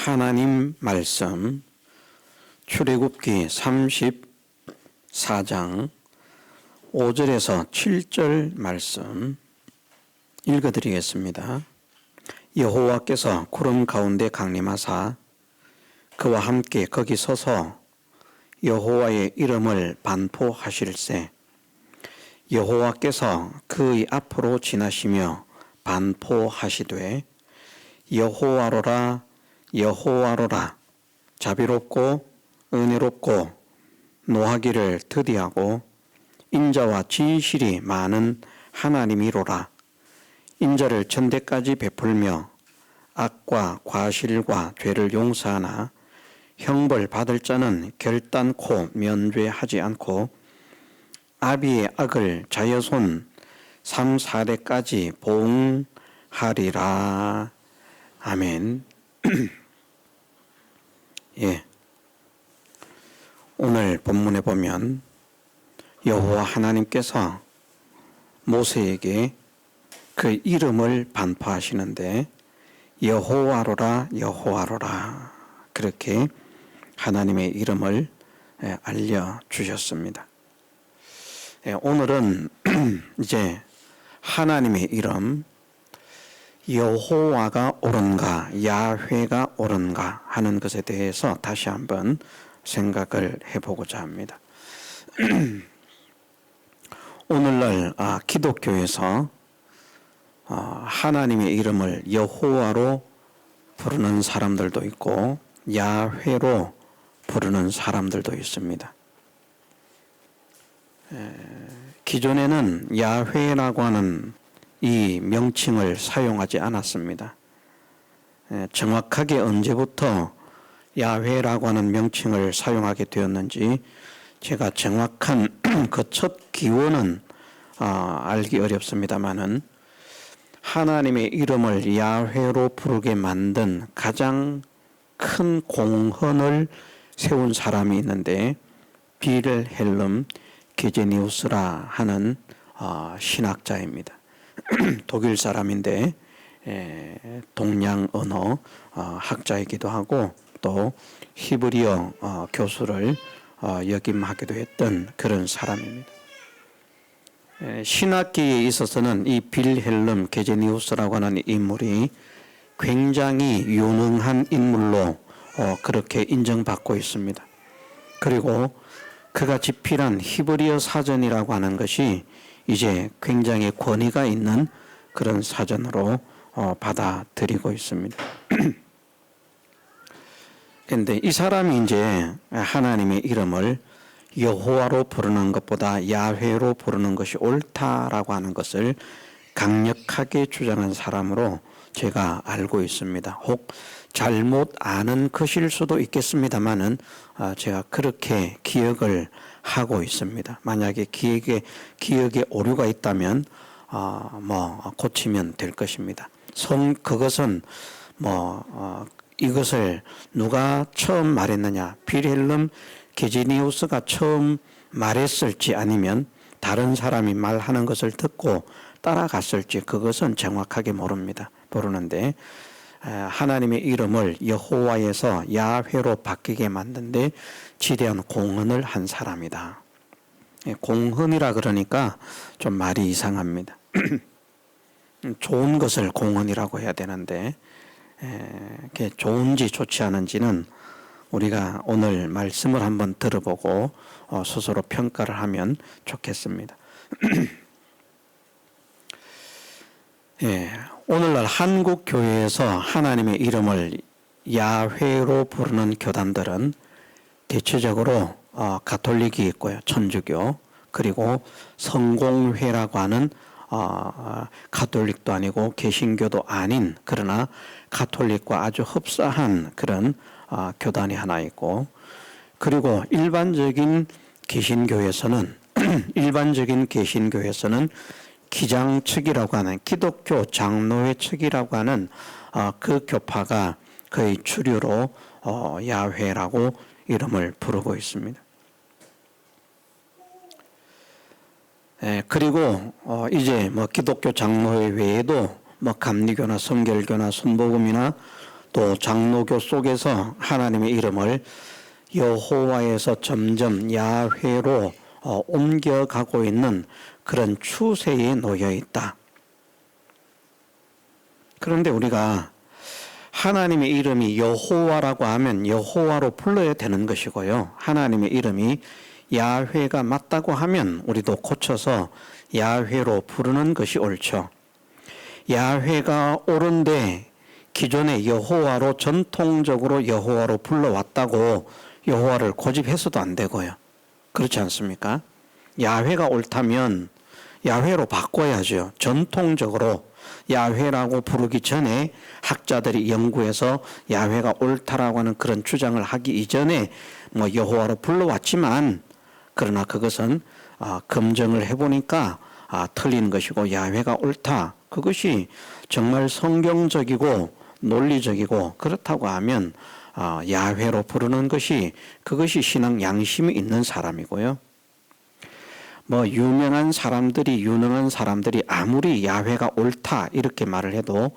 하나님 말씀 출애굽기 34장 5절에서 7절 말씀 읽어드리겠습니다. 여호와께서 구름 가운데 강림하사 그와 함께 거기 서서 여호와의 이름을 반포하실세 여호와께서 그의 앞으로 지나시며 반포하시되 여호와로라 여호와로라 자비롭고 은혜롭고 노하기를 더디하고 인자와 진실이 많은 하나님이로라. 인자를 천대까지 베풀며 악과 과실과 죄를 용서하나 형벌 받을 자는 결단코 면죄하지 않고 아비의 악을 자여손 3, 4대까지 보응하리라. 아멘. 예. 오늘 본문에 보면 여호와 하나님께서 모세에게 그 이름을 반포하시는데 여호와로라 여호와로라 그렇게 하나님의 이름을 알려주셨습니다. 오늘은 이제 하나님의 이름 여호와가 옳은가 야훼가 옳은가 하는 것에 대해서 다시 한번 생각을 해보고자 합니다. 오늘날 기독교에서 하나님의 이름을 여호와로 부르는 사람들도 있고 야훼로 부르는 사람들도 있습니다. 기존에는 야훼라고 하는 이 명칭을 사용하지 않았습니다. 정확하게 언제부터 야훼라고 하는 명칭을 사용하게 되었는지 제가 정확한 그 첫 기원은 알기 어렵습니다만은 하나님의 이름을 야훼로 부르게 만든 가장 큰 공헌을 세운 사람이 있는데 빌헬름 게제니우스라 하는 신학자입니다. 독일 사람인데 동양 언어 학자이기도 하고 또 히브리어 교수를 역임하기도 했던 그런 사람입니다. 신학계에 있어서는 이 빌헬름 게제니우스라고 하는 인물이 굉장히 유능한 인물로 그렇게 인정받고 있습니다. 그리고 그가 집필한 히브리어 사전이라고 하는 것이 이제 굉장히 권위가 있는 그런 사전으로 받아들이고 있습니다. 그런데 이 사람이 이제 하나님의 이름을 여호와로 부르는 것보다 야훼로 부르는 것이 옳다라고 하는 것을 강력하게 주장한 사람으로 제가 알고 있습니다. 혹 잘못 아는 것일 수도 있겠습니다만은 제가 그렇게 기억을 하고 있습니다. 만약에 기억에 오류가 있다면 고치면 될 것입니다. 그것은 이것을 누가 처음 말했느냐, 빌헬름 게제니우스가 처음 말했을지 아니면 다른 사람이 말하는 것을 듣고 따라갔을지 그것은 정확하게 모르는데 하나님의 이름을 여호와에서 야훼로 바뀌게 만든데 지대한 공헌을 한 사람이다. 공헌이라 그러니까 좀 말이 이상합니다. 좋은 것을 공헌이라고 해야 되는데 그게 좋은지 좋지 않은지는 우리가 오늘 말씀을 한번 들어보고 스스로 평가를 하면 좋겠습니다. 오늘날 한국 교회에서 하나님의 이름을 야훼로 부르는 교단들은 대체적으로 가톨릭이 있고요, 천주교, 그리고 성공회라고 하는 가톨릭도 아니고 개신교도 아닌 그러나 가톨릭과 아주 흡사한 그런 교단이 하나 있고, 그리고 일반적인 개신교에서는 기장 측이라고 하는 기독교 장로회 측이라고 하는 그 교파가 거의 주류로 야훼라고 이름을 부르고 있습니다. 그리고 이제 기독교 장로회 외에도 감리교나 성결교나 순복음이나 또 장로교 속에서 하나님의 이름을 여호와에서 점점 야훼로 옮겨가고 있는 그런 추세에 놓여 있다. 그런데 우리가 하나님의 이름이 여호와라고 하면 여호와로 불러야 되는 것이고요. 하나님의 이름이 야훼가 맞다고 하면 우리도 고쳐서 야훼로 부르는 것이 옳죠. 야훼가 옳은데 기존에 여호와로 전통적으로 여호와로 불러왔다고 여호와를 고집해서도 안 되고요. 그렇지 않습니까? 야훼가 옳다면 야훼로 바꿔야죠. 전통적으로 야훼라고 부르기 전에 학자들이 연구해서 야훼가 옳다라고 하는 그런 주장을 하기 이전에 뭐 여호와로 불러왔지만 그러나 그것은 검증을 해보니까 틀린 것이고 야훼가 옳다. 그것이 정말 성경적이고 논리적이고 그렇다고 하면 야훼로 부르는 것이 그것이 신앙 양심이 있는 사람이고요. 뭐 유능한 사람들이 아무리 야훼가 옳다 이렇게 말을 해도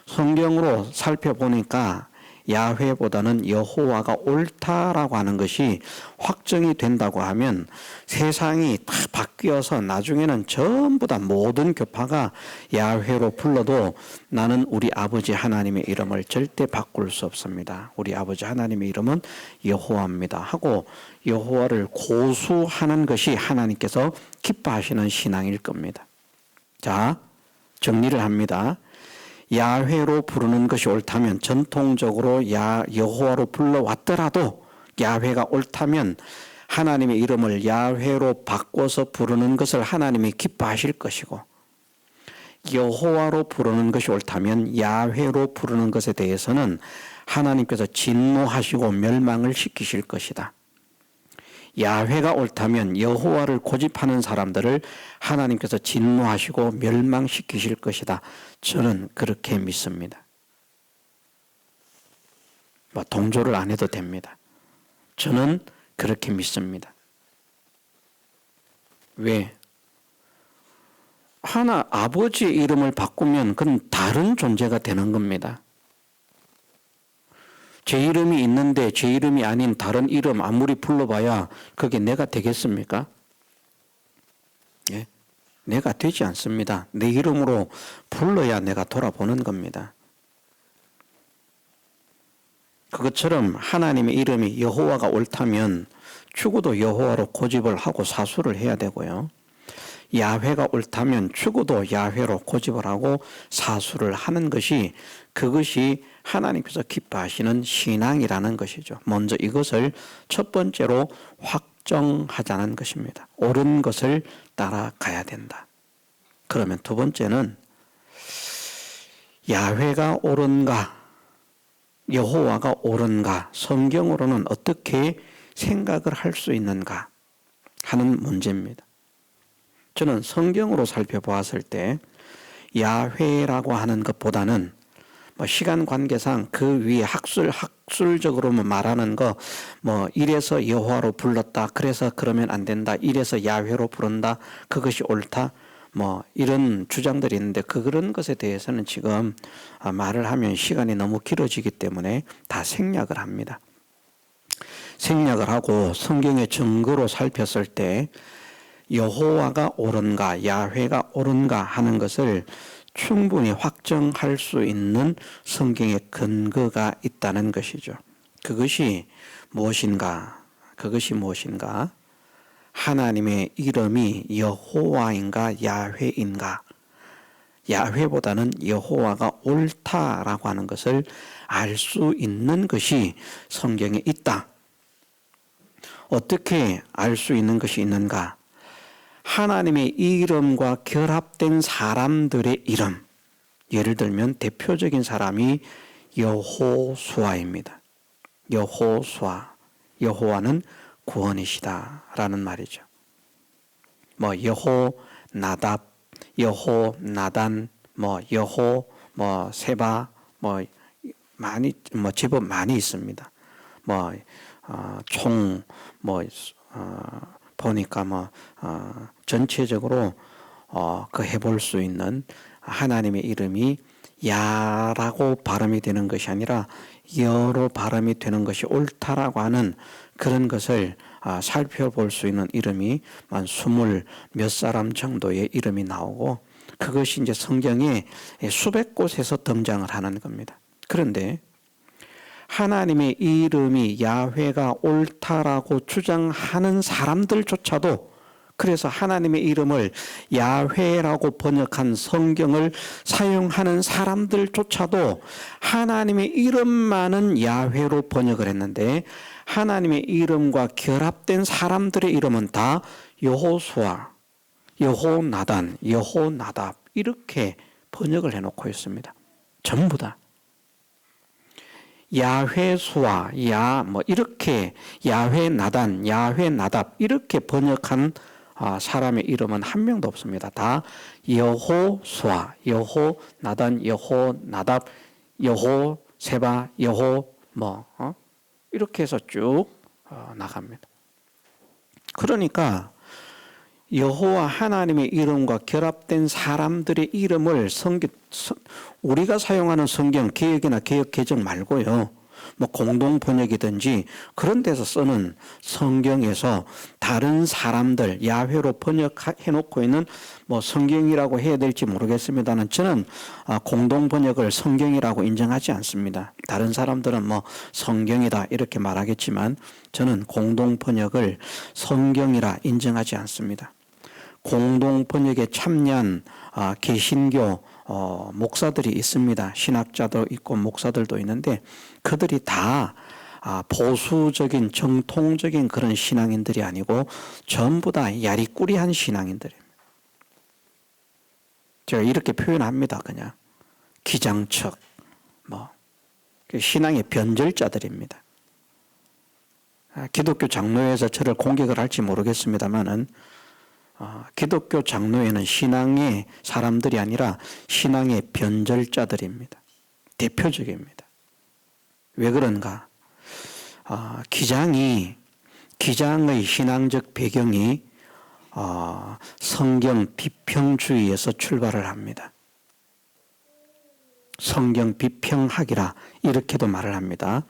성경으로 살펴보니까 야훼보다는 여호와가 옳다라고 하는 것이 확정이 된다고 하면 세상이 다 바뀌어서 나중에는 전부 다 모든 교파가 야훼로 불러도 나는 우리 아버지 하나님의 이름을 절대 바꿀 수 없습니다. 우리 아버지 하나님의 이름은 여호와입니다 하고 여호와를 고수하는 것이 하나님께서 기뻐하시는 신앙일 겁니다. 자, 정리를 합니다. 야훼로 부르는 것이 옳다면 전통적으로 여호와로 불러왔더라도 야훼가 옳다면 하나님의 이름을 야훼로 바꿔서 부르는 것을 하나님이 기뻐하실 것이고 여호와로 부르는 것이 옳다면 야훼로 부르는 것에 대해서는 하나님께서 진노하시고 멸망을 시키실 것이다. 야훼가 옳다면 여호와를 고집하는 사람들을 하나님께서 진노하시고 멸망시키실 것이다. 저는 그렇게 믿습니다. 뭐 동조를 안 해도 됩니다. 저는 그렇게 믿습니다. 왜? 아버지의 이름을 바꾸면 그건 다른 존재가 되는 겁니다. 제 이름이 있는데 제 이름이 아닌 다른 이름 아무리 불러봐야 그게 내가 되겠습니까? 예? 내가 되지 않습니다. 내 이름으로 불러야 내가 돌아보는 겁니다. 그것처럼 하나님의 이름이 여호와가 옳다면 죽어도 여호와로 고집을 하고 사수를 해야 되고요. 야훼가 옳다면 죽어도 야훼로 고집을 하고 사수를 하는 것이 그것이 하나님께서 기뻐하시는 신앙이라는 것이죠. 먼저 이것을 첫 번째로 확정하자는 것입니다. 옳은 것을 따라가야 된다. 그러면 두 번째는 야훼가 옳은가 여호와가 옳은가 성경으로는 어떻게 생각을 할 수 있는가 하는 문제입니다. 저는 성경으로 살펴보았을 때 야훼라고 하는 것보다는 시간 관계상 그 위에 학술적으로 말하는 거 이래서 여호와로 불렀다. 그래서 그러면 안 된다. 이래서 야훼로 부른다. 그것이 옳다. 이런 주장들이 있는데 그런 것에 대해서는 지금 말을 하면 시간이 너무 길어지기 때문에 다 생략을 합니다. 생략을 하고 성경의 증거로 살폈을 때 여호와가 옳은가 야훼가 옳은가 하는 것을 충분히 확정할 수 있는 성경의 근거가 있다는 것이죠. 그것이 무엇인가? 하나님의 이름이 여호와인가 야훼인가? 야훼보다는 여호와가 옳다라고 하는 것을 알 수 있는 것이 성경에 있다. 어떻게 알 수 있는 것이 있는가? 하나님의 이름과 결합된 사람들의 이름. 예를 들면 대표적인 사람이 여호수아입니다. 여호수아. 여호와는 구원이시다라는 말이죠. 여호나답, 여호나단, 세바, 제법 많이 있습니다. 보니까 전체적으로 해볼 수 있는 하나님의 이름이 야라고 발음이 되는 것이 아니라 여로 발음이 되는 것이 옳다라고 하는 그런 것을 살펴볼 수 있는 이름이 한 20 몇 사람 정도의 이름이 나오고, 그것이 이제 성경에 수백 곳에서 등장을 하는 겁니다. 그런데 하나님의 이름이 야훼가 옳다라고 주장하는 사람들조차도, 그래서 하나님의 이름을 야훼라고 번역한 성경을 사용하는 사람들조차도 하나님의 이름만은 야훼로 번역을 했는데, 하나님의 이름과 결합된 사람들의 이름은 다 여호수아, 여호나단, 여호나답 이렇게 번역을 해놓고 있습니다. 전부 다. 야훼수아, 이렇게 야훼나단, 야훼나답 이렇게 번역한 사람의 이름은 한 명도 없습니다. 다 여호수아, 여호나단, 여호나답, 여호세바, 이렇게 해서 쭉 나갑니다. 그러니까 여호와 하나님의 이름과 결합된 사람들의 이름을 우리가 사용하는 성경 개역이나 개역 개정 말고요, 공동 번역이든지 그런 데서 쓰는 성경에서 다른 사람들 야훼로 번역해 놓고 있는 성경이라고 해야 될지 모르겠습니다만, 저는 공동 번역을 성경이라고 인정하지 않습니다. 다른 사람들은 성경이다 이렇게 말하겠지만 저는 공동 번역을 성경이라 인정하지 않습니다. 공동 번역에 참여한 개신교 목사들이 있습니다. 신학자도 있고 목사들도 있는데 그들이 다 보수적인 정통적인 그런 신앙인들이 아니고 전부 다 야리꾸리한 신앙인들입니다. 제가 이렇게 표현합니다. 그냥 기장척, 신앙의 변절자들입니다. 기독교 장로회에서 저를 공격을 할지 모르겠습니다만은 기독교 장로회는 신앙의 사람들이 아니라 신앙의 변절자들입니다. 대표적입니다. 왜 그런가? 기장의 신앙적 배경이 성경 비평주의에서 출발을 합니다. 성경 비평학이라 이렇게도 말을 합니다.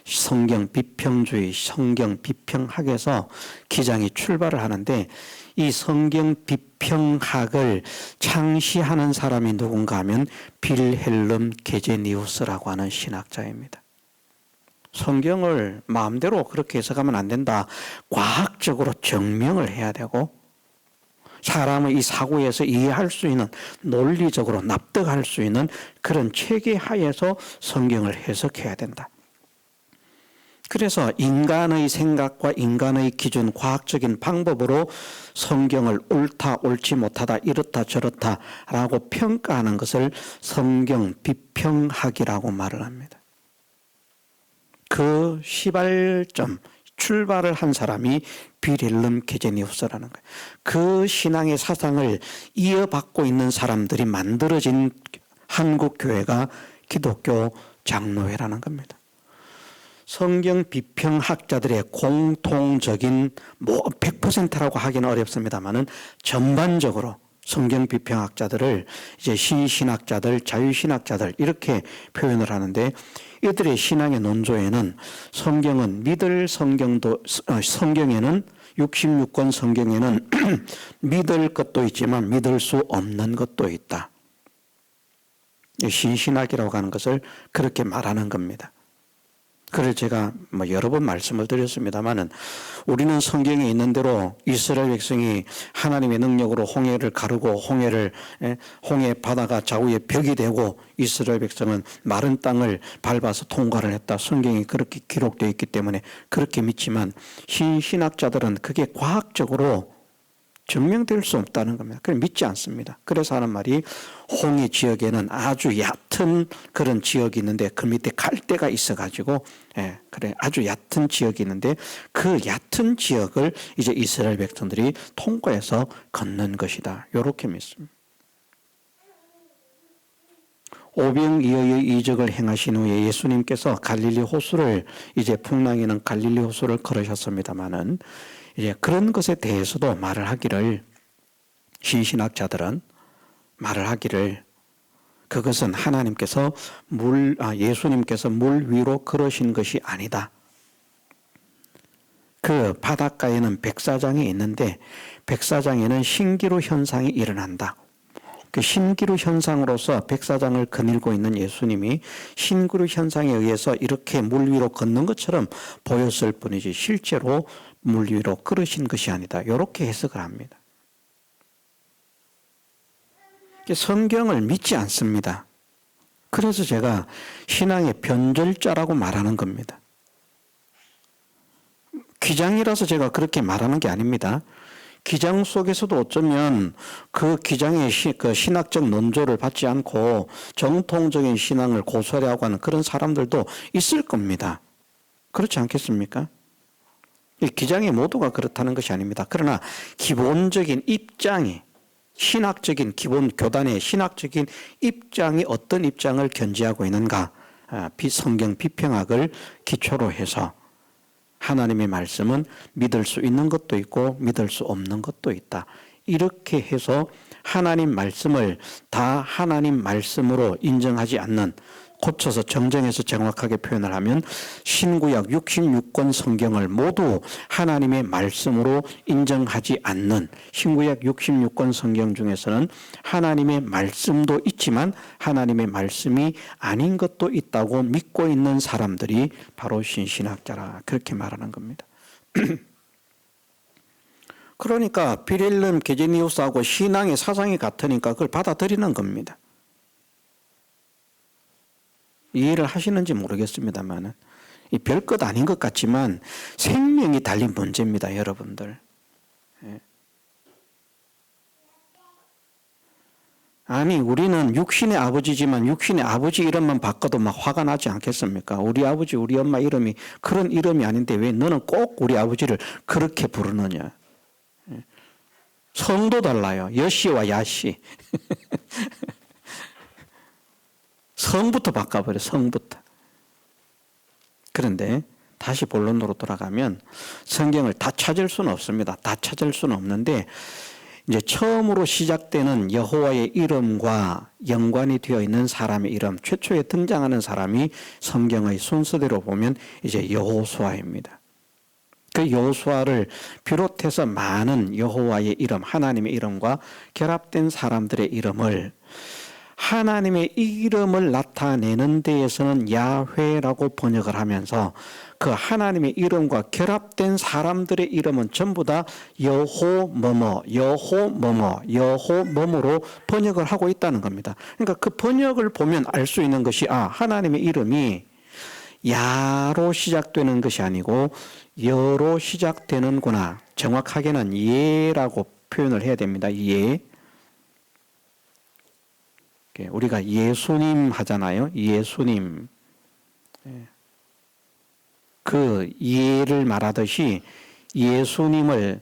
성경 비평주의, 성경 비평학에서 기장이 출발을 하는데, 이 성경 비평학을 창시하는 사람이 누군가 하면 빌헬름 게제니우스라고 하는 신학자입니다. 성경을 마음대로 그렇게 해석하면 안 된다. 과학적으로 증명을 해야 되고, 사람의 이 사고에서 이해할 수 있는, 논리적으로 납득할 수 있는 그런 체계 하에서 성경을 해석해야 된다. 그래서 인간의 생각과 인간의 기준, 과학적인 방법으로 성경을 옳다, 옳지 못하다, 이렇다, 저렇다라고 평가하는 것을 성경 비평학이라고 말을 합니다. 그 시발점, 출발을 한 사람이 빌헬름 게제니우스라는 거예요. 그 신앙의 사상을 이어받고 있는 사람들이 만들어진 한국 교회가 기독교 장로회라는 겁니다. 성경 비평학자들의 공통적인 100%라고 하기는 어렵습니다만은 전반적으로 성경 비평학자들을 이제 신신학자들, 자유신학자들 이렇게 표현을 하는데, 이들의 신앙의 논조에는 성경은 믿을 성경도, 성경에는 66권 성경에는 믿을 것도 있지만 믿을 수 없는 것도 있다. 신신학이라고 하는 것을 그렇게 말하는 겁니다. 그래서 제가 여러 번 말씀을 드렸습니다만은, 우리는 성경에 있는 대로 이스라엘 백성이 하나님의 능력으로 홍해를 가르고 홍해 바다가 좌우에 벽이 되고 이스라엘 백성은 마른 땅을 밟아서 통과를 했다. 성경이 그렇게 기록되어 있기 때문에 그렇게 믿지만, 신학자들은 그게 과학적으로 증명될 수 없다는 겁니다. 그래서 믿지 않습니다. 그래서 하는 말이, 홍해 지역에는 아주 얕은 그런 지역이 있는데 그 밑에 갈대가 있어가지고, 그래 아주 얕은 지역이 있는데 그 얕은 지역을 이제 이스라엘 백성들이 통과해서 걷는 것이다. 이렇게 믿습니다. 오병이어의 이적을 행하신 후에 예수님께서 갈릴리 호수를, 이제 풍랑에는 갈릴리 호수를 걸으셨습니다마는, 이제 그런 것에 대해서도 말을 하기를, 신신학자들은 말을 하기를, 그것은 하나님께서 예수님께서 물 위로 걸으신 것이 아니다. 그 바닷가에는 백사장이 있는데 백사장에는 신기루 현상이 일어난다. 그 신기루 현상으로서 백사장을 거닐고 있는 예수님이 신기루 현상에 의해서 이렇게 물 위로 걷는 것처럼 보였을 뿐이지 실제로 물 위로 걸으신 것이 아니다. 이렇게 해석을 합니다. 성경을 믿지 않습니다. 그래서 제가 신앙의 변절자라고 말하는 겁니다. 기장이라서 제가 그렇게 말하는 게 아닙니다. 기장 속에서도 어쩌면 그 기장의 신학적 논조를 받지 않고 정통적인 신앙을 고수하려고 하는 그런 사람들도 있을 겁니다. 그렇지 않겠습니까? 이 기장의 모두가 그렇다는 것이 아닙니다. 그러나 기본적인 입장이 신학적인 기본 교단의 신학적인 입장이 어떤 입장을 견지하고 있는가, 성경 비평학을 기초로 해서 하나님의 말씀은 믿을 수 있는 것도 있고 믿을 수 없는 것도 있다. 이렇게 해서 하나님 말씀을 다 하나님 말씀으로 인정하지 않는, 고쳐서 정정해서 정확하게 표현을 하면 신구약 66권 성경을 모두 하나님의 말씀으로 인정하지 않는, 신구약 66권 성경 중에서는 하나님의 말씀도 있지만 하나님의 말씀이 아닌 것도 있다고 믿고 있는 사람들이 바로 신신학자라, 그렇게 말하는 겁니다. 그러니까 비렐름 게제니우스하고 신앙의 사상이 같으니까 그걸 받아들이는 겁니다. 이해를 하시는지 모르겠습니다만 별것 아닌 것 같지만 생명이 달린 문제입니다, 여러분들. 아니, 우리는 육신의 아버지지만 육신의 아버지 이름만 바꿔도 막 화가 나지 않겠습니까? 우리 아버지 우리 엄마 이름이 그런 이름이 아닌데 왜 너는 꼭 우리 아버지를 그렇게 부르느냐. 성도 달라요. 여씨와 야씨. 성부터 바꿔버려, 성부터. 그런데 다시 본론으로 돌아가면 성경을 다 찾을 수는 없습니다. 다 찾을 수는 없는데 이제 처음으로 시작되는 여호와의 이름과 연관이 되어 있는 사람의 이름, 최초에 등장하는 사람이 성경의 순서대로 보면 이제 여호수아입니다. 그 여호수아를 비롯해서 많은 여호와의 이름, 하나님의 이름과 결합된 사람들의 이름을 하나님의 이름을 나타내는 데에서는 야훼라고 번역을 하면서 그 하나님의 이름과 결합된 사람들의 이름은 전부 다 여호 뭐뭐, 여호 뭐뭐, 여호 뭐뭐로 번역을 하고 있다는 겁니다. 그러니까 그 번역을 보면 알 수 있는 것이 하나님의 이름이 야로 시작되는 것이 아니고 여로 시작되는구나. 정확하게는 예라고 표현을 해야 됩니다. 예. 우리가 예수님 하잖아요. 예수님. 그 예를 말하듯이 예수님을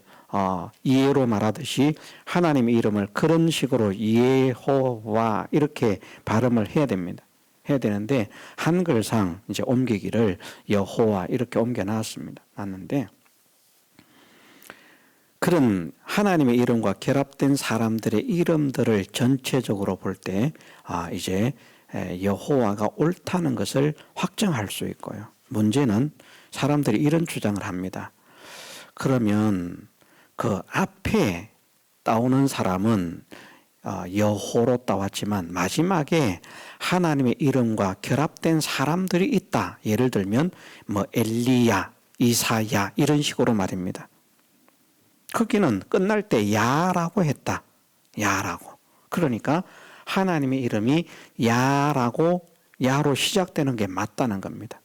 예로 말하듯이 하나님의 이름을 그런 식으로 예호와 이렇게 발음을 해야 됩니다. 해야 되는데 한글상 이제 옮기기를 여호와 이렇게 옮겨 놨는데 그런 하나님의 이름과 결합된 사람들의 이름들을 전체적으로 볼 때 이제 여호와가 옳다는 것을 확정할 수 있고요. 문제는 사람들이 이런 주장을 합니다. 그러면 그 앞에 따오는 사람은 여호로 따왔지만 마지막에 하나님의 이름과 결합된 사람들이 있다. 예를 들면 뭐 엘리야, 이사야 이런 식으로 말입니다. 거기는 끝날 때 야라고 했다. 야라고. 그러니까 하나님의 이름이 야로 시작되는 게 맞다는 겁니다.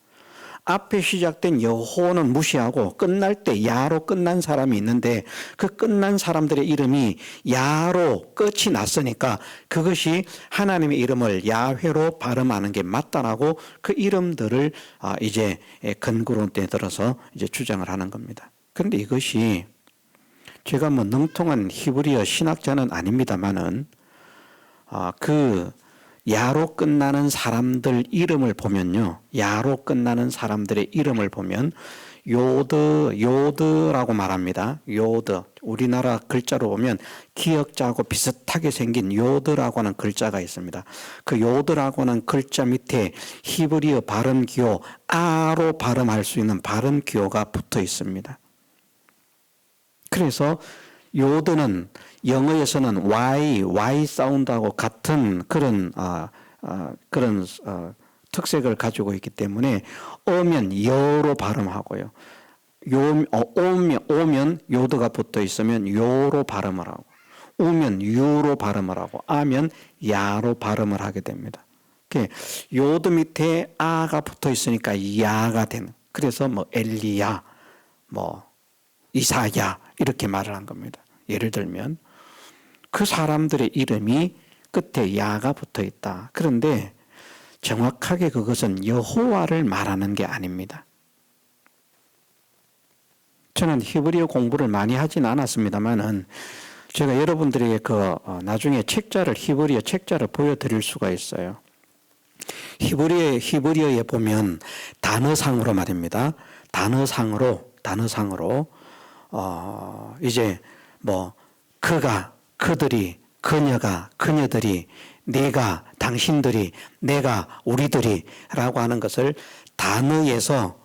앞에 시작된 여호는 무시하고 끝날 때 야로 끝난 사람이 있는데 그 끝난 사람들의 이름이 야로 끝이 났으니까 그것이 하나님의 이름을 야훼로 발음하는 게 맞다라고 그 이름들을 이제 근거로 내들어서 이제 주장을 하는 겁니다. 그런데 이것이 제가 뭐 능통한 히브리어 신학자는 아닙니다만은 그 야로 끝나는 사람들 이름을 보면요. 야로 끝나는 사람들의 이름을 보면 요드라고 말합니다. 요드. 우리나라 글자로 보면 기역자하고 비슷하게 생긴 요드라고 하는 글자가 있습니다. 그 요드라고 하는 글자 밑에 히브리어 발음 기호 아로 발음할 수 있는 발음 기호가 붙어 있습니다. 그래서 요드는 영어에서는 Y 사운드하고 같은 그런 특색을 가지고 있기 때문에 어면 여로 발음하고요. 오면 요드가 붙어 있으면 요로 발음을 하고, 우면 유로 발음을 하고, 아면 야로 발음을 하게 됩니다. 요드 밑에 아가 붙어 있으니까 야가 되는. 그래서 뭐 엘리야, 뭐 이사야 이렇게 말을 한 겁니다. 예를 들면 그 사람들의 이름이 끝에 야가 붙어 있다. 그런데 정확하게 그것은 여호와를 말하는 게 아닙니다. 저는 히브리어 공부를 많이 하진 않았습니다만은 제가 여러분들에게 나중에 히브리어 책자를 보여드릴 수가 있어요. 히브리어에 보면 단어상으로 말입니다. 단어상으로 이제 뭐 그가, 그들이, 그녀가, 그녀들이, 내가, 당신들이, 내가, 우리들이 라고 하는 것을 단어에서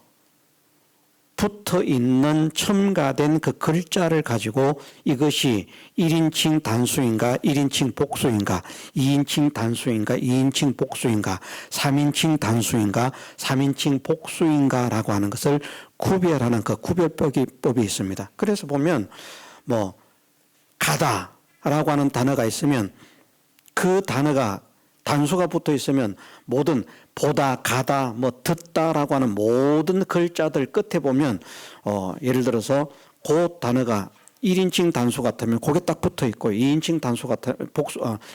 붙어 있는 첨가된 그 글자를 가지고 이것이 1인칭 단수인가 1인칭 복수인가 2인칭 단수인가 2인칭 복수인가 3인칭 단수인가 3인칭 복수인가 라고 하는 것을 구별하는 그 구별법이 있습니다. 그래서 보면 뭐 가다 라고 하는 단어가 있으면 그 단어가 단수가 붙어 있으면 모든 보다, 가다, 뭐 듣다라고 하는 모든 글자들 끝에 보면 예를 들어서 그 단어가 1인칭 단수 같으면 그게 딱 붙어 있고 2인칭 단수 같으면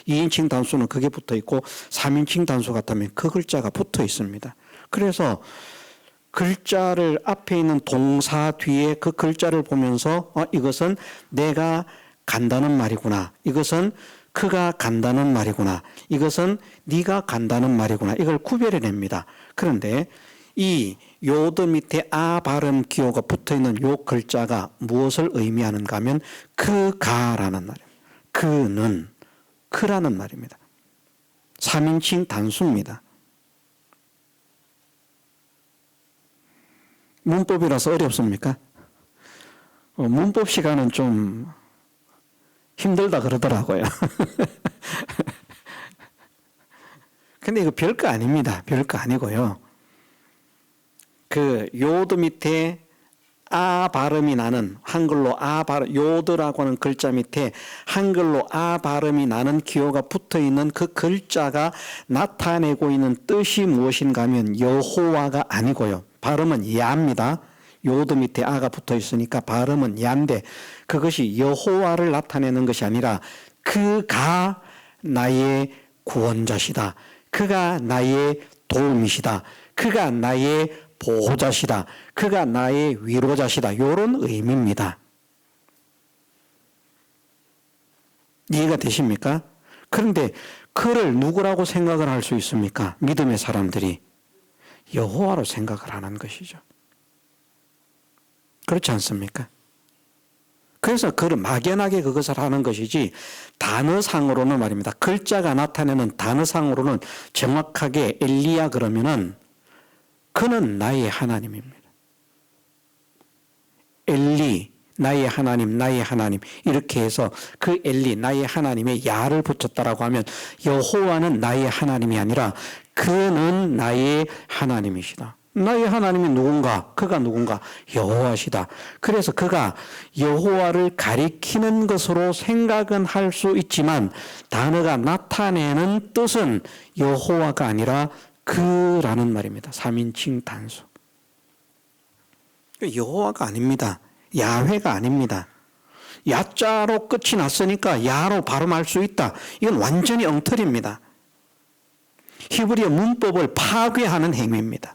2인칭 단수는 그게 붙어 있고 3인칭 단수 같으면 그 글자가 붙어 있습니다. 그래서 글자를 앞에 있는 동사 뒤에 그 글자를 보면서 이것은 내가 간다는 말이구나. 이것은 그가 간다는 말이구나. 이것은 네가 간다는 말이구나. 이걸 구별해냅니다. 그런데 이 요드 밑에 아 발음 기호가 붙어있는 요 글자가 무엇을 의미하는가 하면 그가라는 말입니다. 그는, 그라는 말입니다. 3인칭 단수입니다. 문법이라서 어렵습니까? 문법 시간은 좀 힘들다 그러더라고요. 근데 이거 별거 아닙니다. 별거 아니고요. 그 요드 밑에 아 발음이 나는 한글로 아 발음 요드라고 하는 글자 밑에 한글로 아 발음이 나는 기호가 붙어 있는 그 글자가 나타내고 있는 뜻이 무엇인가 하면 여호와가 아니고요. 발음은 야입니다. 요드 밑에 아가 붙어 있으니까 발음은 야인데 그것이 여호와를 나타내는 것이 아니라 그가 나의 구원자시다. 그가 나의 도움이시다. 그가 나의 보호자시다. 그가 나의 위로자시다. 이런 의미입니다. 이해가 되십니까? 그런데 그를 누구라고 생각을 할 수 있습니까? 믿음의 사람들이 여호와로 생각을 하는 것이죠. 그렇지 않습니까? 그래서 막연하게 그것을 하는 것이지 단어상으로는 말입니다. 글자가 나타내는 단어상으로는 정확하게 엘리야 그러면은 그는 나의 하나님입니다. 엘리 나의 하나님 나의 하나님 이렇게 해서 그 엘리 나의 하나님에 야를 붙였다라고 하면 여호와는 나의 하나님이 아니라 그는 나의 하나님이시다. 나의 하나님이 누군가? 그가 누군가? 여호와시다. 그래서 그가 여호와를 가리키는 것으로 생각은 할 수 있지만 단어가 나타내는 뜻은 여호와가 아니라 그라는 말입니다. 3인칭 단수. 여호와가 아닙니다. 야훼가 아닙니다. 야자로 끝이 났으니까 야로 발음할 수 있다. 이건 완전히 엉터리입니다. 히브리어 문법을 파괴하는 행위입니다.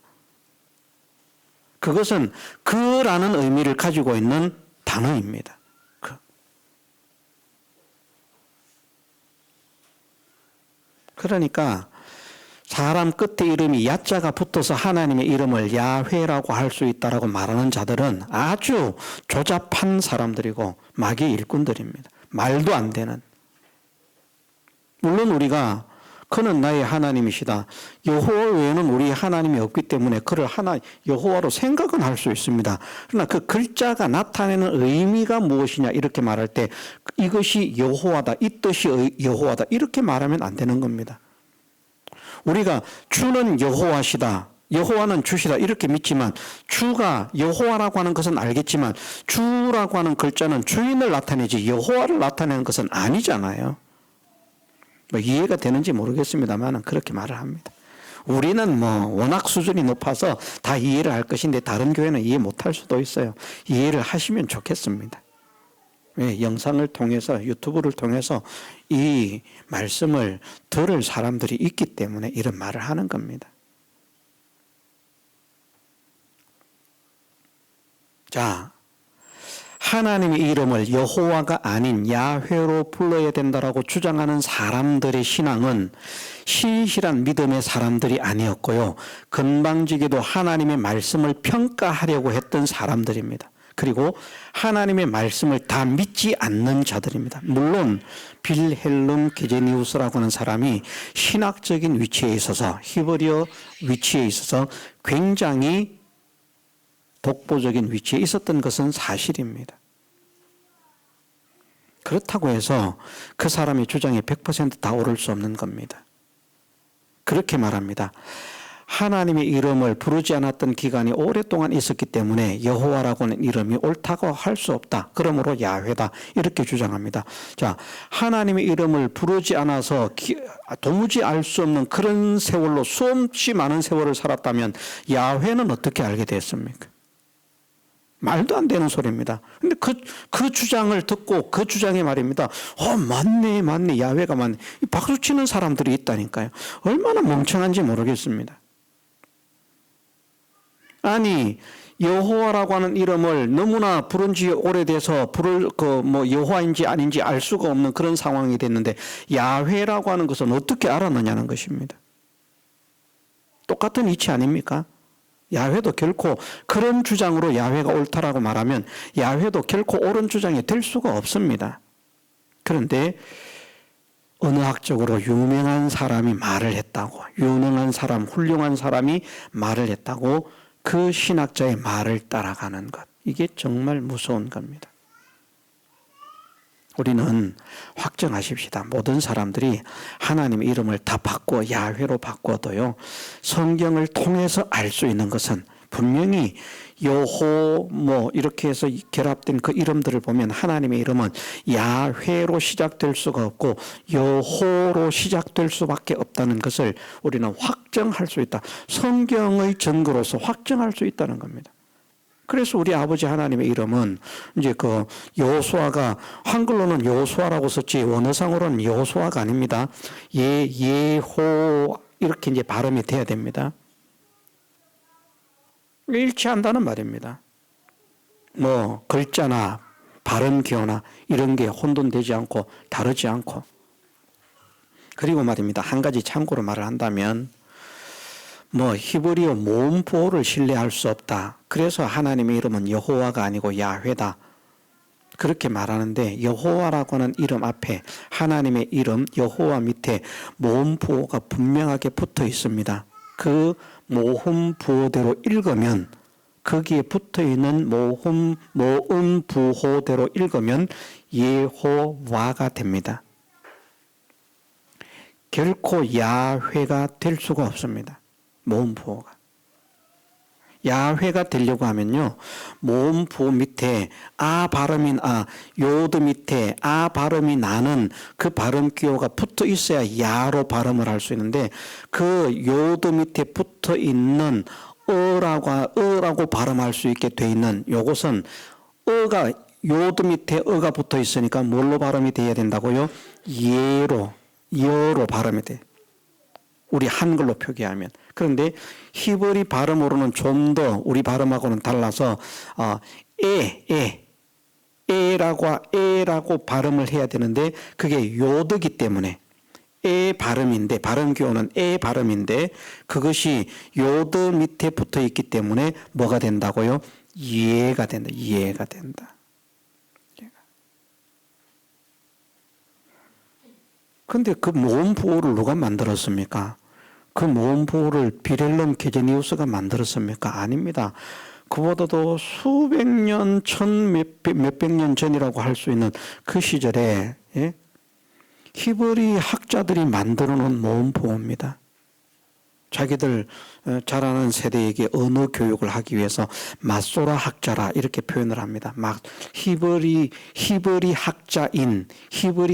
그것은 그라는 의미를 가지고 있는 단어입니다. 그러니까 사람 끝에 이름이 야자가 붙어서 하나님의 이름을 야훼라고 할 수 있다라고 말하는 자들은 아주 조잡한 사람들이고 마귀의 일꾼들입니다. 말도 안 되는. 물론 우리가 그는 나의 하나님이시다. 여호와 외에는 우리 하나님이 없기 때문에 그를 여호와로 생각은 할 수 있습니다. 그러나 그 글자가 나타내는 의미가 무엇이냐 이렇게 말할 때 이것이 여호와다, 이 뜻이 여호와다 이렇게 말하면 안 되는 겁니다. 우리가 주는 여호와시다, 여호와는 주시다 이렇게 믿지만 주가 여호와라고 하는 것은 알겠지만 주라고 하는 글자는 주인을 나타내지 여호와를 나타내는 것은 아니잖아요. 뭐 이해가 되는지 모르겠습니다만 그렇게 말을 합니다. 우리는 워낙 수준이 높아서 다 이해를 할 것인데 다른 교회는 이해 못할 수도 있어요. 이해를 하시면 좋겠습니다. 영상을 통해서, 유튜브를 통해서 이 말씀을 들을 사람들이 있기 때문에 이런 말을 하는 겁니다. 자, 하나님의 이름을 여호와가 아닌 야훼로 불러야 된다라고 주장하는 사람들의 신앙은 신실한 믿음의 사람들이 아니었고요. 건방지게도 하나님의 말씀을 평가하려고 했던 사람들입니다. 그리고 하나님의 말씀을 다 믿지 않는 자들입니다. 물론 빌헬름 게제니우스라고 하는 사람이 신학적인 위치에 있어서, 히브리어 위치에 있어서 굉장히 독보적인 위치에 있었던 것은 사실입니다. 그렇다고 해서 그 사람의 주장이 100% 다 옳을 수 없는 겁니다. 그렇게 말합니다. 하나님의 이름을 부르지 않았던 기간이 오랫동안 있었기 때문에 여호와라고 하는 이름이 옳다고 할 수 없다. 그러므로 야훼다. 이렇게 주장합니다. 자, 하나님의 이름을 부르지 않아서 도무지 알 수 없는 그런 세월로 수없이 많은 세월을 살았다면 야훼는 어떻게 알게 됐습니까? 말도 안 되는 소리입니다. 근데 그 주장을 듣고 그 주장이 말입니다. 맞네. 야훼가 맞네. 박수 치는 사람들이 있다니까요. 얼마나 멍청한지 모르겠습니다. 아니, 여호와라고 하는 이름을 너무나 부른 지 오래돼서 여호와인지 아닌지 알 수가 없는 그런 상황이 됐는데 야훼라고 하는 것은 어떻게 알았느냐는 것입니다. 똑같은 이치 아닙니까? 야훼도 결코 그런 주장으로 야훼가 옳다라고 말하면 야훼도 결코 옳은 주장이 될 수가 없습니다. 그런데 언어학적으로 유명한 사람이 말을 했다고, 유능한 사람, 훌륭한 사람이 말을 했다고 그 신학자의 말을 따라가는 것, 이게 정말 무서운 겁니다. 우리는 확정하십시다. 모든 사람들이 하나님의 이름을 다 바꿔 야훼로 바꿔도요, 성경을 통해서 알 수 있는 것은 분명히 여호 이렇게 해서 결합된 그 이름들을 보면 하나님의 이름은 야훼로 시작될 수가 없고 여호로 시작될 수밖에 없다는 것을 우리는 확정할 수 있다. 성경의 증거로서 확정할 수 있다는 겁니다. 그래서 우리 아버지 하나님의 이름은 이제 여호수아가 한글로는 여호수아라고 썼지 원어상으로는 여호수아가 아닙니다. 예호 이렇게 이제 발음이 돼야 됩니다. 일치한다는 말입니다. 글자나 발음 기호나 이런 게 혼돈되지 않고 다르지 않고. 그리고 말입니다. 한 가지 참고로 말을 한다면 히브리어 모음보호를 신뢰할 수 없다. 그래서 하나님의 이름은 여호와가 아니고 야훼다. 그렇게 말하는데 여호와라고 하는 이름 앞에 하나님의 이름 여호와 밑에 모음보호가 분명하게 붙어 있습니다. 그 모음부호대로 읽으면 거기에 붙어있는 모음부호대로 읽으면 예호와가 됩니다. 결코 야훼가 될 수가 없습니다. 모음부호가. 야훼가 되려고 하면요, 모음부호 밑에 아 발음인 요드 밑에 아 발음이 나는 그 발음 기호가 붙어 있어야 야로 발음을 할 수 있는데 그 요드 밑에 붙어 있는 어라고 발음할 수 있게 돼 있는 요것은 요드 밑에 어가 붙어 있으니까 뭘로 발음이 돼야 된다고요? 여로 발음이 돼. 우리 한글로 표기하면. 그런데 히브리 발음으로는 좀 더 우리 발음하고는 달라서 에라고 발음을 해야 되는데 그게 요드기 때문에 에 발음인데, 발음 기호는 에 발음인데 그것이 요드 밑에 붙어 있기 때문에 뭐가 된다고요? 이해가 된다. 이해가 된다. 근데 그 모음 부호를 누가 만들었습니까? 그 모음 부호를 빌헬름 게제니우스가 만들었습니까? 아닙니다. 그보다도 수백 년, 몇백 년 전이라고 할 수 있는 그 시절에, 예? 히브리 학자들이 만들어 놓은 모음 부호입니다. 자기들 잘 아는 세대에게 언어 교육을 하기 위해서 마소라 학자라 이렇게 표현을 합니다. 막 히브리 학자인, 히브리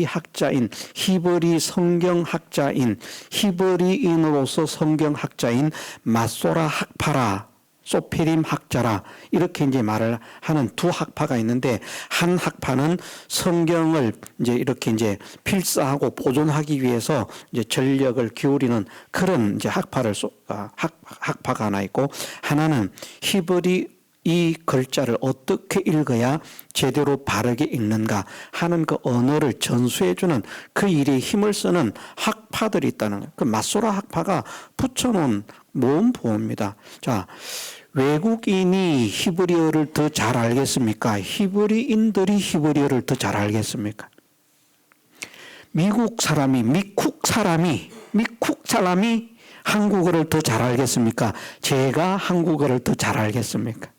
성경 학자인, 히브리인으로서 성경 학자인 마소라 학파라, 소피림 학자라 이렇게 이제 말을 하는 두 학파가 있는데, 한 학파는 성경을 이제 이렇게 이제 필사하고 보존하기 위해서 이제 전력을 기울이는 그런 이제 학파가 하나 있고, 하나는 히브리 이 글자를 어떻게 읽어야 제대로 바르게 읽는가 하는 그 언어를 전수해주는 그 일에 힘을 쓰는 학파들이 있다는 거예요. 그 마소라 학파가 붙여놓은 모음 부호입니다. 자, 외국인이 히브리어를 더 잘 알겠습니까? 히브리인들이 히브리어를 더 잘 알겠습니까? 미국 사람이 한국어를 더 잘 알겠습니까? 제가 한국어를 더 잘 알겠습니까?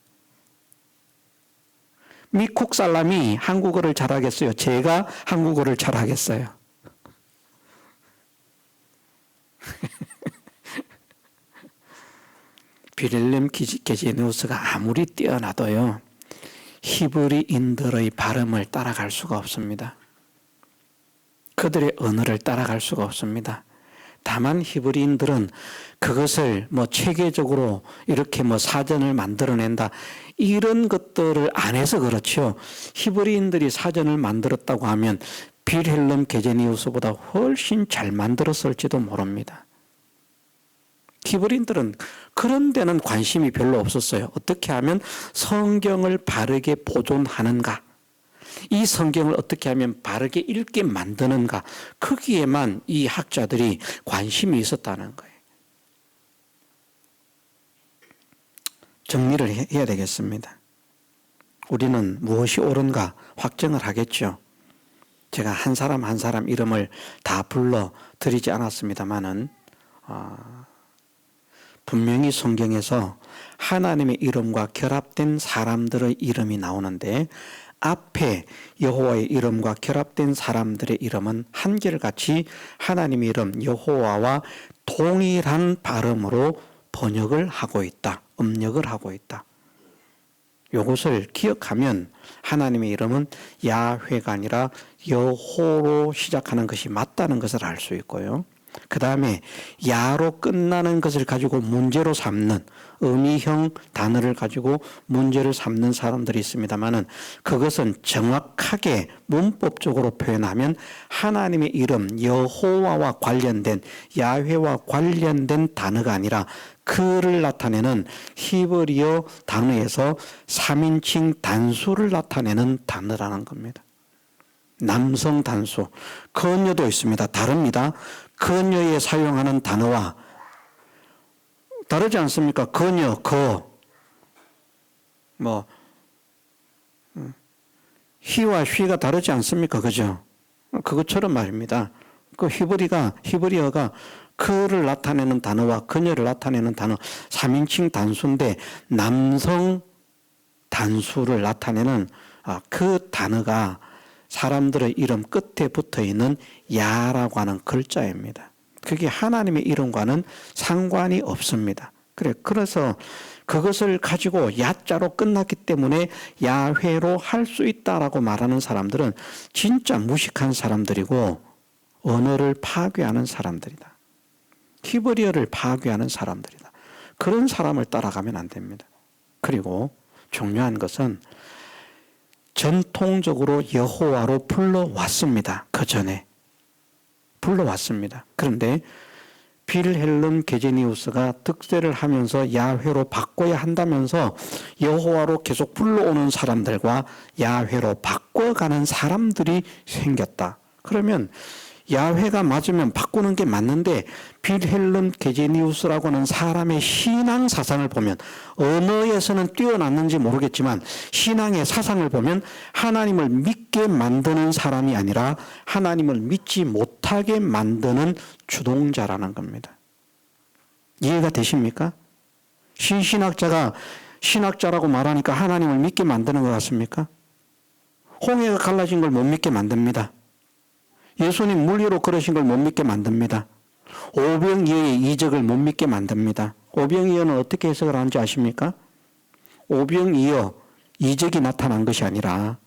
미국 사람이 한국어를 잘하겠어요? 제가 한국어를 잘하겠어요? 빌헬름 게제니우스가 아무리 뛰어나도요, 히브리인들의 발음을 따라갈 수가 없습니다. 그들의 언어를 따라갈 수가 없습니다. 다만 히브리인들은 그것을 뭐 체계적으로 이렇게 뭐 사전을 만들어낸다 이런 것들을 안 해서 그렇죠. 히브리인들이 사전을 만들었다고 하면 빌헬름 게제니우스보다 훨씬 잘 만들었을지도 모릅니다. 히브리인들은 그런 데는 관심이 별로 없었어요. 어떻게 하면 성경을 바르게 보존하는가, 이 성경을 어떻게 하면 바르게 읽게 만드는가, 거기에만 이 학자들이 관심이 있었다는 거예요. 정리를 해야 되겠습니다. 우리는 무엇이 옳은가 확정을 하겠죠. 제가 한 사람 한 사람 이름을 다 불러드리지 않았습니다마는 분명히 성경에서 하나님의 이름과 결합된 사람들의 이름이 나오는데, 앞에 여호와의 이름과 결합된 사람들의 이름은 한결같이 하나님의 이름 여호와와 동일한 발음으로 번역을 하고 있다. 음력을 하고 있다. 이것을 기억하면 하나님의 이름은 야훼가 아니라 여호로 시작하는 것이 맞다는 것을 알 수 있고요. 그 다음에 야로 끝나는 것을 가지고 문제로 삼는, 의미형 단어를 가지고 문제를 삼는 사람들이 있습니다만은, 그것은 정확하게 문법적으로 표현하면 하나님의 이름 여호와와 관련된, 야훼와 관련된 단어가 아니라 그를 나타내는 히브리어 단어에서 3인칭 단수를 나타내는 단어라는 겁니다. 남성 단수, 그녀도 있습니다. 다릅니다. 그녀에 사용하는 단어와 다르지 않습니까? 그녀, 히와 쉬가 다르지 않습니까? 그죠? 그것처럼 말입니다. 그 히브리어가 그를 나타내는 단어와 그녀를 나타내는 단어 3인칭 단수인데, 남성 단수를 나타내는 그 단어가 사람들의 이름 끝에 붙어 있는 야라고 하는 글자입니다. 그게 하나님의 이름과는 상관이 없습니다. 그래서 그것을 가지고 야자로 끝났기 때문에 야훼로 할 수 있다라고 말하는 사람들은 진짜 무식한 사람들이고 언어를 파괴하는 사람들이다. 히브리어를 파괴하는 사람들이다. 그런 사람을 따라가면 안 됩니다. 그리고 중요한 것은 전통적으로 여호와로 불러왔습니다. 그 전에 불러왔습니다. 그런데 빌헬름 게제니우스가 득세를 하면서 야훼로 바꿔야 한다면서 여호와로 계속 불러오는 사람들과 야훼로 바꿔가는 사람들이 생겼다. 그러면 야훼가 맞으면 바꾸는 게 맞는데 빌헬름 게제니우스라고 하는 사람의 신앙 사상을 보면 언어에서는 뛰어났는지 모르겠지만 신앙의 사상을 보면 하나님을 믿게 만드는 사람이 아니라 하나님을 믿지 못하게 만드는 주동자라는 겁니다. 이해가 되십니까? 신신학자가 신학자라고 말하니까 하나님을 믿게 만드는 것 같습니까? 홍해가 갈라진 걸 못 믿게 만듭니다. 예수님 물 위로 걸으신 걸 못 믿게 만듭니다. 오병이어의 이적을 못 믿게 만듭니다. 오병이어는 어떻게 해석을 하는지 아십니까? 오병이어 이적이 나타난 것이 아니라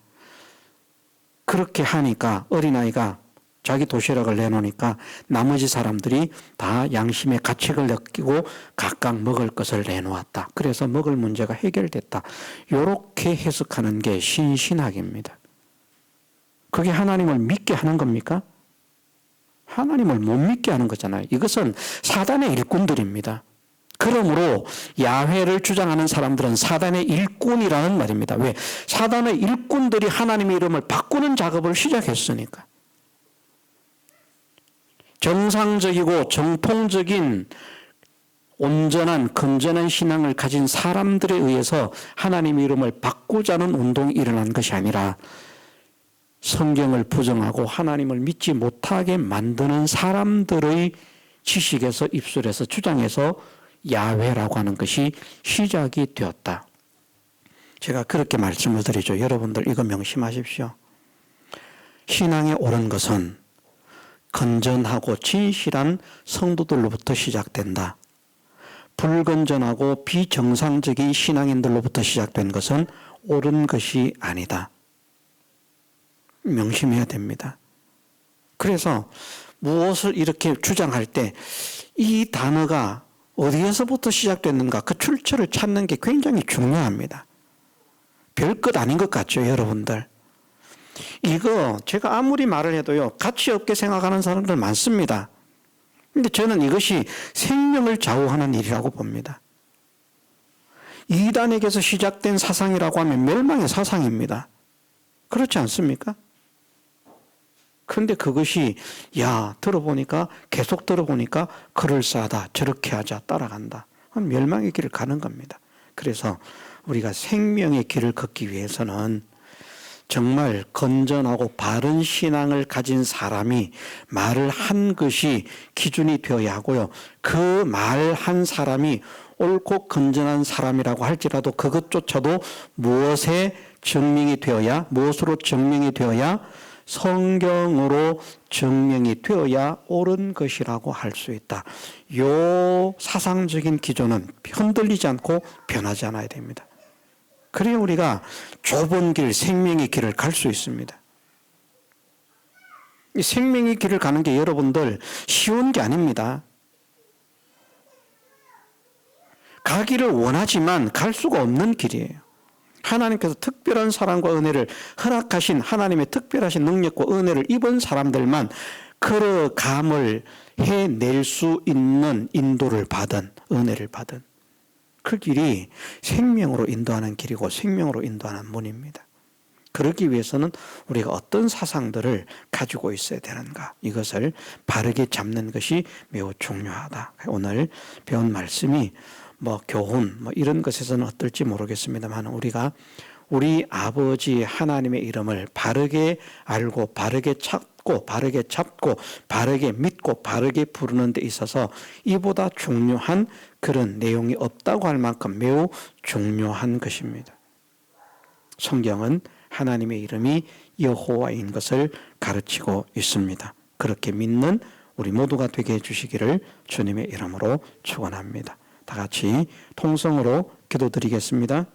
그렇게 하니까 어린아이가 자기 도시락을 내놓으니까 나머지 사람들이 다 양심의 가책을 느끼고 각각 먹을 것을 내놓았다. 그래서 먹을 문제가 해결됐다. 이렇게 해석하는 게 신신학입니다. 그게 하나님을 믿게 하는 겁니까? 하나님을 못 믿게 하는 거잖아요. 이것은 사단의 일꾼들입니다. 그러므로 야훼를 주장하는 사람들은 사단의 일꾼이라는 말입니다. 왜? 사단의 일꾼들이 하나님의 이름을 바꾸는 작업을 시작했으니까. 정상적이고 정통적인 온전한 건전한 신앙을 가진 사람들에 의해서 하나님의 이름을 바꾸자는 운동이 일어난 것이 아니라 성경을 부정하고 하나님을 믿지 못하게 만드는 사람들의 지식에서 입술에서 주장해서 야훼라고 하는 것이 시작이 되었다. 제가 그렇게 말씀을 드리죠. 여러분들 이거 명심하십시오. 신앙에 옳은 것은 건전하고 진실한 성도들로부터 시작된다. 불건전하고 비정상적인 신앙인들로부터 시작된 것은 옳은 것이 아니다. 명심해야 됩니다. 그래서 무엇을 이렇게 주장할 때 이 단어가 어디에서부터 시작됐는가 그 출처를 찾는 게 굉장히 중요합니다. 별것 아닌 것 같죠, 여러분들? 이거 제가 아무리 말을 해도요, 가치 없게 생각하는 사람들 많습니다. 근데 저는 이것이 생명을 좌우하는 일이라고 봅니다. 이단에게서 시작된 사상이라고 하면 멸망의 사상입니다. 그렇지 않습니까? 그런데 그것이 들어보니까 계속 들어보니까 그럴싸하다, 저렇게 하자, 따라간다. 멸망의 길을 가는 겁니다. 그래서 우리가 생명의 길을 걷기 위해서는 정말 건전하고 바른 신앙을 가진 사람이 말을 한 것이 기준이 되어야 하고요. 그 말 한 사람이 옳고 건전한 사람이라고 할지라도 그것조차도 무엇으로 증명이 되어야 성경으로 증명이 되어야 옳은 것이라고 할 수 있다. 이 사상적인 기준은 흔들리지 않고 변하지 않아야 됩니다. 그래야 우리가 좁은 길, 생명의 길을 갈 수 있습니다. 이 생명의 길을 가는 게 여러분들 쉬운 게 아닙니다. 가기를 원하지만 갈 수가 없는 길이에요. 하나님께서 특별한 사랑과 은혜를 허락하신 하나님의 특별하신 능력과 은혜를 입은 사람들만 걸어감을 해낼 수 있는 인도를 받은, 은혜를 받은 그 길이 생명으로 인도하는 길이고 생명으로 인도하는 문입니다. 그러기 위해서는 우리가 어떤 사상들을 가지고 있어야 되는가, 이것을 바르게 잡는 것이 매우 중요하다. 오늘 배운 말씀이 교훈 이런 것에서는 어떨지 모르겠습니다만 우리가 우리 아버지 하나님의 이름을 바르게 알고 바르게 찾고 바르게 잡고 바르게 믿고 바르게 부르는 데 있어서 이보다 중요한 그런 내용이 없다고 할 만큼 매우 중요한 것입니다. 성경은 하나님의 이름이 여호와인 것을 가르치고 있습니다. 그렇게 믿는 우리 모두가 되게 해주시기를 주님의 이름으로 축원합니다. 다 같이 통성으로 기도드리겠습니다.